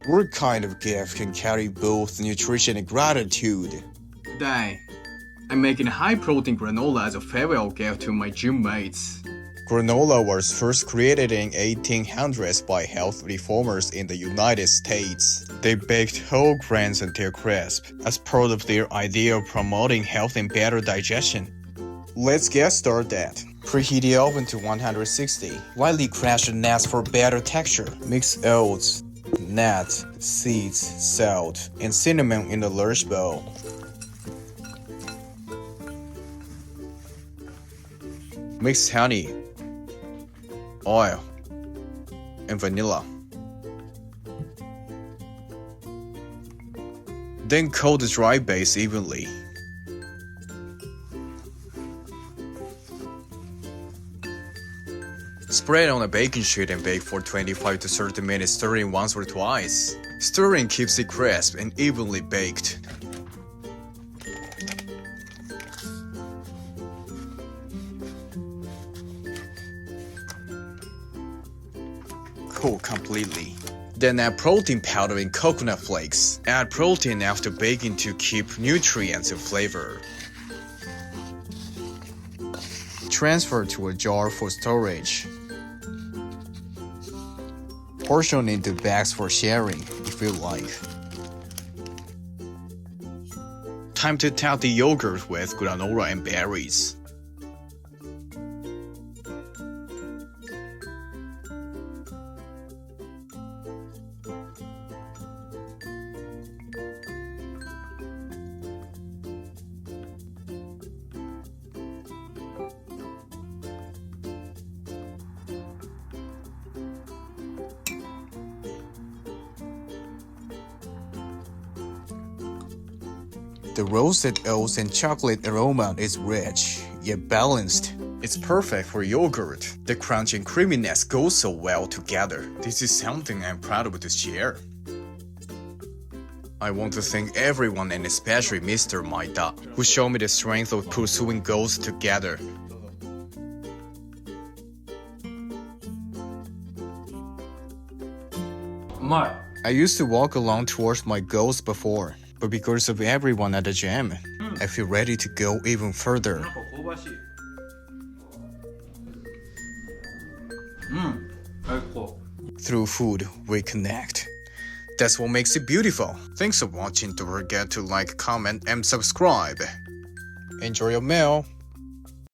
What kind of gift can carry both nutrition and gratitude? Today, I'm making a high-protein granola as a farewell gift to my gym mates. Granola was first created in 1800s by health reformers in the United States. They baked whole grains until crisp, as part of their idea of promoting health and better digestion. Let's get started. Preheat the oven to 160. Lightly crash the nuts for better texture. Mix oats, nuts, seeds, salt, and cinnamon in a large bowl. Mix honey, oil, and vanilla. Then coat the dry base evenly. Spread on a baking sheet and bake for 25 to 30 minutes, stirring once or twice. Stirring keeps it crisp and evenly baked. Cool completely. Then add protein powder and coconut flakes. Add protein after baking to keep nutrients and flavor. Transfer to a jar for storage. Portion into bags for sharing if you like. Time to top the yogurt with granola and berries. The roasted oats and chocolate aroma is rich, yet balanced. It's perfect for yogurt. The crunch and creaminess go so well together. This is something I'm proud of to share. I want to thank everyone and especially Mr. Maida, who showed me the strength of pursuing goals together. I used to walk along towards my goals before, but because of everyone at the gym, I feel ready to go even further. Through food, we connect. That's what makes it beautiful. Thanks for watching. Don't forget to like, comment, and subscribe. Enjoy your meal.